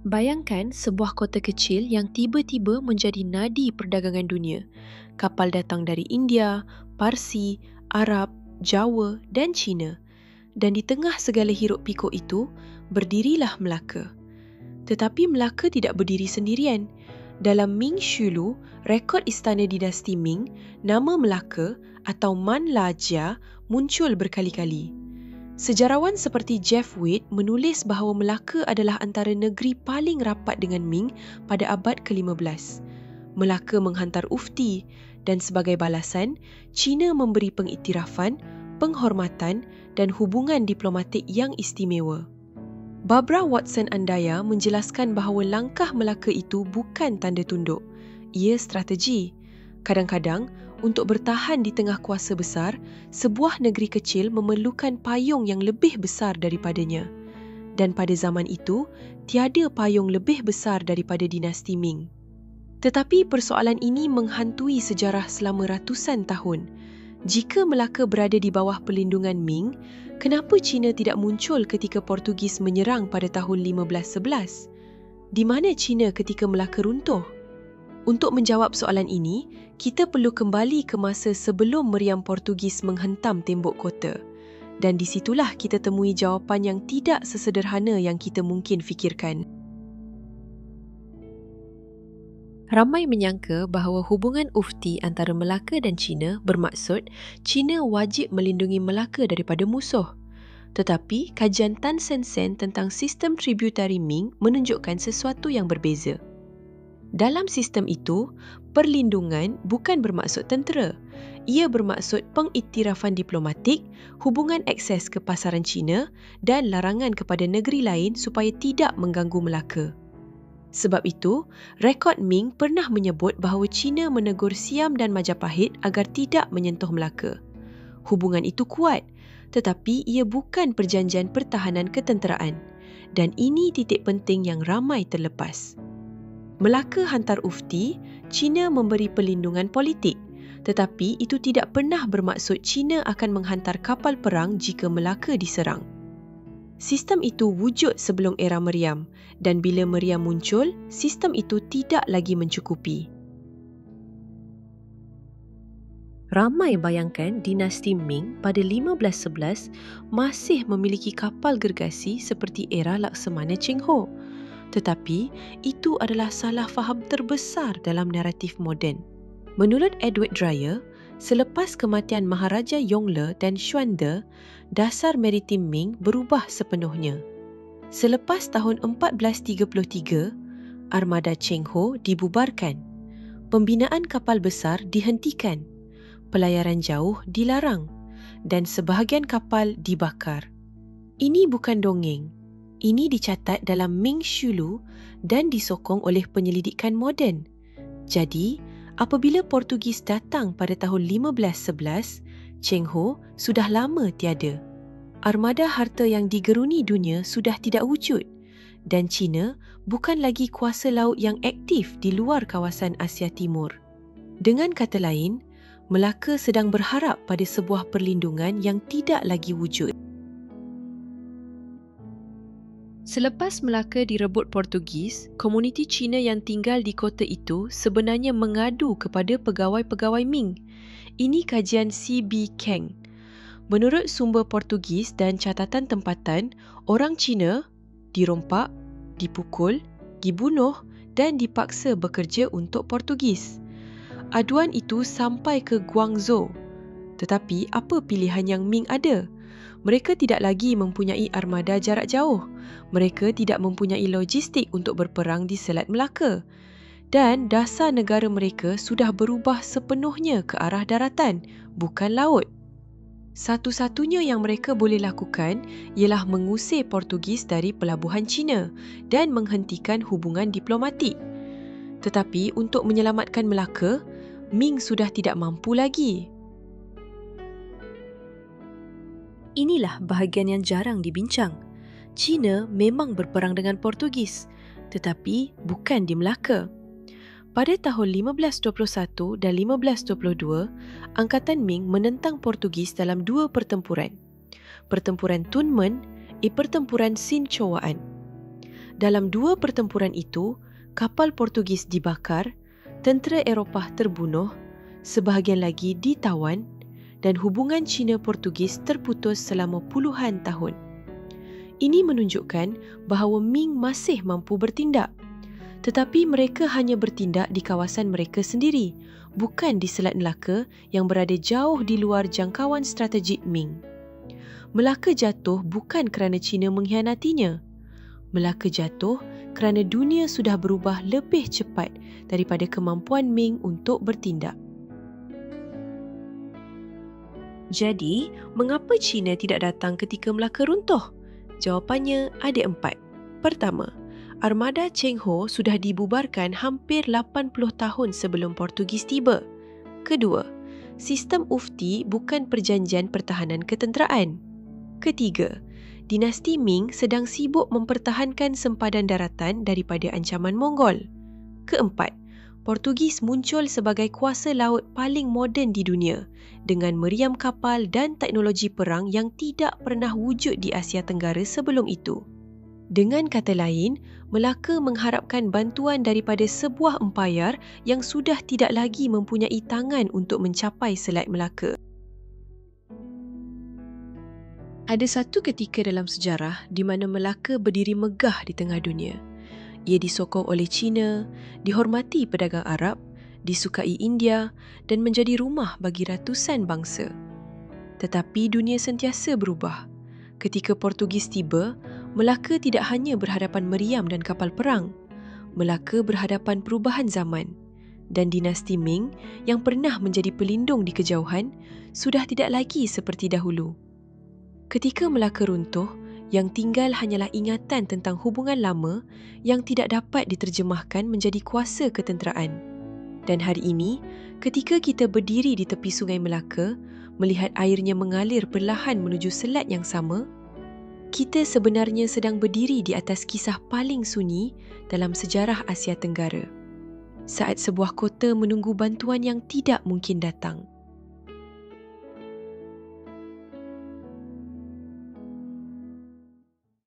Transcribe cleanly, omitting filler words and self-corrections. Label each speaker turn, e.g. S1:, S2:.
S1: Bayangkan sebuah kota kecil yang tiba-tiba menjadi nadi perdagangan dunia. Kapal datang dari India, Parsi, Arab, Jawa dan Cina. Dan di tengah segala hiruk pikuk itu, berdirilah Melaka. Tetapi Melaka tidak berdiri sendirian. Dalam Ming Shulu, rekod istana dinasti Ming, nama Melaka atau Man Lajia muncul berkali-kali. Sejarawan seperti Jeff Wade menulis bahawa Melaka adalah antara negeri paling rapat dengan Ming pada abad ke-15. Melaka menghantar ufti dan sebagai balasan, China memberi pengiktirafan, penghormatan dan hubungan diplomatik yang istimewa. Barbara Watson Andaya menjelaskan bahawa langkah Melaka itu bukan tanda tunduk. Ia strategi. Kadang-kadang, untuk bertahan di tengah kuasa besar, sebuah negeri kecil memerlukan payung yang lebih besar daripadanya. Dan pada zaman itu, tiada payung lebih besar daripada dinasti Ming. Tetapi persoalan ini menghantui sejarah selama ratusan tahun. Jika Melaka berada di bawah perlindungan Ming, kenapa China tidak muncul ketika Portugis menyerang pada tahun 1511? Di mana China ketika Melaka runtuh? Untuk menjawab soalan ini, kita perlu kembali ke masa sebelum meriam Portugis menghentam tembok kota. Dan di situlah kita temui jawapan yang tidak sesederhana yang kita mungkin fikirkan. Ramai menyangka bahawa hubungan ufti antara Melaka dan China bermaksud China wajib melindungi Melaka daripada musuh. Tetapi kajian Tan Sen Sen tentang sistem tributary Ming menunjukkan sesuatu yang berbeza. Dalam sistem itu, perlindungan bukan bermaksud tentera. Ia bermaksud pengiktirafan diplomatik, hubungan akses ke pasaran China dan larangan kepada negeri lain supaya tidak mengganggu Melaka. Sebab itu, rekod Ming pernah menyebut bahawa China menegur Siam dan Majapahit agar tidak menyentuh Melaka. Hubungan itu kuat, tetapi ia bukan perjanjian pertahanan ketenteraan. Dan ini titik penting yang ramai terlepas. Melaka hantar ufti, China memberi perlindungan politik. Tetapi itu tidak pernah bermaksud China akan menghantar kapal perang jika Melaka diserang. Sistem itu wujud sebelum era meriam dan bila meriam muncul, sistem itu tidak lagi mencukupi. Ramai bayangkan dinasti Ming pada 1511 masih memiliki kapal gergasi seperti era Laksamana Cheng Ho. Tetapi, itu adalah salah faham terbesar dalam naratif moden. Menurut Edward Dreyer, selepas kematian Maharaja Yongle dan Xuande, dasar maritim Ming berubah sepenuhnya. Selepas tahun 1433, armada Cheng Ho dibubarkan. Pembinaan kapal besar dihentikan. Pelayaran jauh dilarang dan sebahagian kapal dibakar. Ini bukan dongeng. Ini dicatat dalam Ming Shulu dan disokong oleh penyelidikan moden. Jadi, apabila Portugis datang pada tahun 1511, Cheng Ho sudah lama tiada. Armada harta yang digeruni dunia sudah tidak wujud dan China bukan lagi kuasa laut yang aktif di luar kawasan Asia Timur. Dengan kata lain, Melaka sedang berharap pada sebuah perlindungan yang tidak lagi wujud. Selepas Melaka direbut Portugis, komuniti Cina yang tinggal di kota itu sebenarnya mengadu kepada pegawai-pegawai Ming. Ini kajian C.B. Kang. Menurut sumber Portugis dan catatan tempatan, orang Cina dirompak, dipukul, dibunuh dan dipaksa bekerja untuk Portugis. Aduan itu sampai ke Guangzhou. Tetapi apa pilihan yang Ming ada? Mereka tidak lagi mempunyai armada jarak jauh. Mereka tidak mempunyai logistik untuk berperang di Selat Melaka. Dan dasar negara mereka sudah berubah sepenuhnya ke arah daratan, bukan laut. Satu-satunya yang mereka boleh lakukan ialah mengusir Portugis dari pelabuhan China dan menghentikan hubungan diplomatik. Tetapi untuk menyelamatkan Melaka, Ming sudah tidak mampu lagi. Inilah bahagian yang jarang dibincang. China memang berperang dengan Portugis, tetapi bukan di Melaka. Pada tahun 1521 dan 1522, Angkatan Ming menentang Portugis dalam dua pertempuran. Pertempuran Tunmen, pertempuran Sin Chowaan. Dalam dua pertempuran itu, kapal Portugis dibakar, tentera Eropah terbunuh, sebahagian lagi ditawan dan hubungan Cina-Portugis terputus selama puluhan tahun. Ini menunjukkan bahawa Ming masih mampu bertindak. Tetapi mereka hanya bertindak di kawasan mereka sendiri, bukan di Selat Melaka yang berada jauh di luar jangkauan strategik Ming. Melaka jatuh bukan kerana China mengkhianatinya. Melaka jatuh kerana dunia sudah berubah lebih cepat daripada kemampuan Ming untuk bertindak. Jadi, mengapa China tidak datang ketika Melaka runtuh? Jawapannya ada 4. Pertama, armada Cheng Ho sudah dibubarkan hampir 80 tahun sebelum Portugis tiba. Kedua, sistem UFTI bukan perjanjian pertahanan ketenteraan. Ketiga, dinasti Ming sedang sibuk mempertahankan sempadan daratan daripada ancaman Mongol. Keempat, Portugis muncul sebagai kuasa laut paling moden di dunia dengan meriam kapal dan teknologi perang yang tidak pernah wujud di Asia Tenggara sebelum itu. Dengan kata lain, Melaka mengharapkan bantuan daripada sebuah empayar yang sudah tidak lagi mempunyai tangan untuk mencapai Selat Melaka. Ada satu ketika dalam sejarah di mana Melaka berdiri megah di tengah dunia. Ia disokong oleh China, dihormati pedagang Arab, disukai India dan menjadi rumah bagi ratusan bangsa. Tetapi dunia sentiasa berubah. Ketika Portugis tiba, Melaka tidak hanya berhadapan meriam dan kapal perang. Melaka berhadapan perubahan zaman. Dan dinasti Ming yang pernah menjadi pelindung di kejauhan sudah tidak lagi seperti dahulu. Ketika Melaka runtuh, yang tinggal hanyalah ingatan tentang hubungan lama yang tidak dapat diterjemahkan menjadi kuasa ketenteraan. Dan hari ini, ketika kita berdiri di tepi Sungai Melaka, melihat airnya mengalir perlahan menuju selat yang sama, kita sebenarnya sedang berdiri di atas kisah paling sunyi dalam sejarah Asia Tenggara. Saat sebuah kota menunggu bantuan yang tidak mungkin datang.